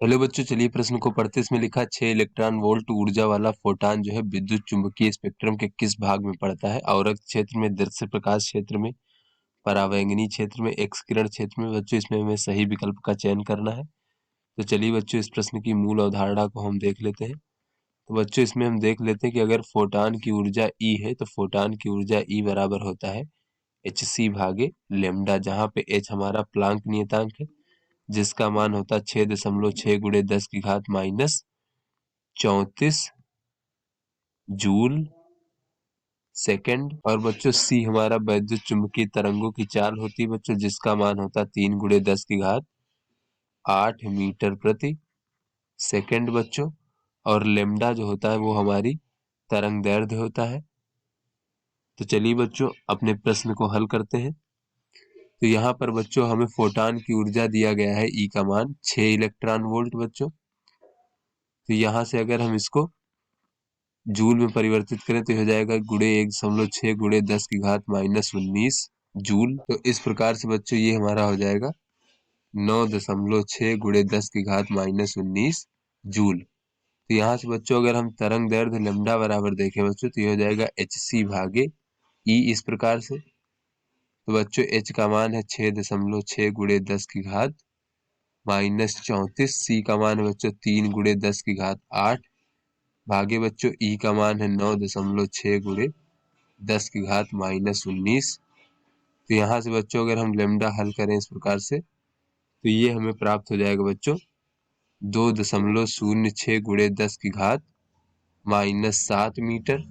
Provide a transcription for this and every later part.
Hello बच्चों, चलिए प्रश्न को पढ़ते। इसमें लिखा 6 इलेक्ट्रॉन वोल्ट ऊर्जा वाला फोटान जो है विद्युत चुंबकीय स्पेक्ट्रम के किस भाग में पड़ता है? अवरक्त क्षेत्र में, दृश्य प्रकाश क्षेत्र में, परावैंगनी क्षेत्र में, एक्स किरण क्षेत्र में। बच्चों इसमें हमें सही विकल्प का चयन करना है। तो चलिए बच्चों इस प्रश्न की मूल अवधारणा को हम देख लेते हैं। तो बच्चों इसमें हम देख लेते हैं कि अगर फोटान की ऊर्जा ई है तो फोटान की ऊर्जा ई बराबर होता है एच सी भागे लेमडा, जहाँ पे एच हमारा प्लांक नियतांक है, जिसका मान होता है 6.6 गुणे 10 की घात माइनस 34 जूल सेकंड। और बच्चों सी हमारा वैद्युत चुंबकीय तरंगों की चाल होती है बच्चों, जिसका मान होता है 3 गुणे 10 की घात 8 मीटर प्रति सेकंड बच्चों। और लेमडा जो होता है वो हमारी तरंग दैर्ध्य होता है। तो चलिए बच्चों अपने प्रश्न को हल करते हैं। तो यहाँ पर बच्चों हमें फोटान की ऊर्जा दिया गया है ई का मान 6 इलेक्ट्रॉन वोल्ट बच्चों। तो यहाँ से अगर हम इसको जूल में परिवर्तित करें तो हो जाएगा गुणे 1.6 गुणे 10 की घात माइनस 19 जूल। तो इस प्रकार से बच्चों ये हमारा हो जाएगा 9.6 गुणे 10 की घात माइनस 19 जूल। तो यहाँ से बच्चों अगर हम तरंग दैर्ध्य लैम्डा बराबर देखें बच्चों तो ये हो जाएगा एच सी भागे ई इस प्रकार से। तो बच्चों एच का मान है 6.6 गुणे 10 की घात माइनस 34। सी का मान है बच्चों 3 गुणे 10 की घात 8 भागे बच्चों ई का मान है 9.6 गुणे 10 की घात माइनस 19। तो यहाँ से बच्चों अगर हम लेमडा हल करें इस प्रकार से तो ये हमें प्राप्त हो जाएगा बच्चों 2.06 गुणे 10 की घात माइनस 7 मीटर।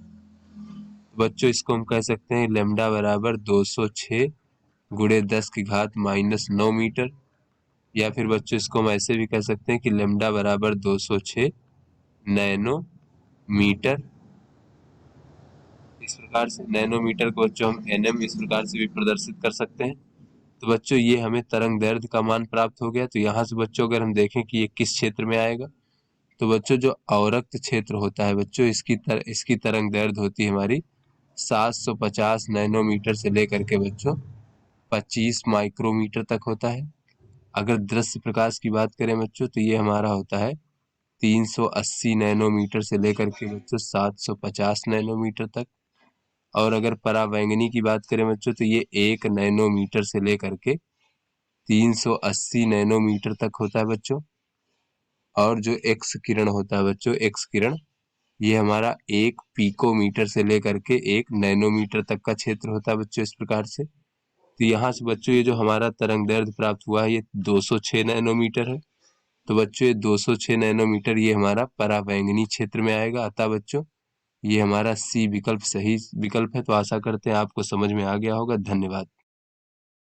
बच्चों इसको हम कह सकते हैं लेमडा बराबर 206 गुणे 10 की घात माइनस 9 मीटर। या फिर बच्चों इसको हम ऐसे भी कह सकते हैं कि लेमडा बराबर 206 नैनो मीटर। इस प्रकार से नैनोमीटर को बच्चों हम एनएम इस प्रकार से भी प्रदर्शित कर सकते हैं। तो बच्चों ये हमें तरंग दैर्ध्य का मान प्राप्त हो गया। तो यहाँ से बच्चों अगर हम देखें कि ये किस क्षेत्र में आएगा तो बच्चों जो अवरक्त क्षेत्र होता है बच्चों इसकी तरंग दैर्ध्य होती है हमारी 750 नैनोमीटर से लेकर के बच्चों 25 माइक्रोमीटर तक होता है। अगर दृश्य प्रकाश की बात करें बच्चों तो ये हमारा होता है 380 नैनोमीटर से लेकर के बच्चों 750 नैनोमीटर तक। और अगर परावैंगनी की बात करें बच्चों तो ये 1 नैनोमीटर से लेकर के 380 नैनोमीटर तक होता है बच्चों। और जो एक्स किरण होता है बच्चों, एक्स किरण ये हमारा 1 पिकोमीटर से लेकर के 1 नैनोमीटर तक का क्षेत्र होता है बच्चों इस प्रकार से। तो यहाँ से बच्चों ये जो हमारा तरंग दैर्ध्य प्राप्त हुआ है ये 206 नैनोमीटर है। तो बच्चों ये 206 नैनोमीटर ये हमारा परावैंगनी क्षेत्र में आएगा। अतः बच्चों ये हमारा सी विकल्प सही विकल्प है। तो आशा करते हैं आपको समझ में आ गया होगा। धन्यवाद।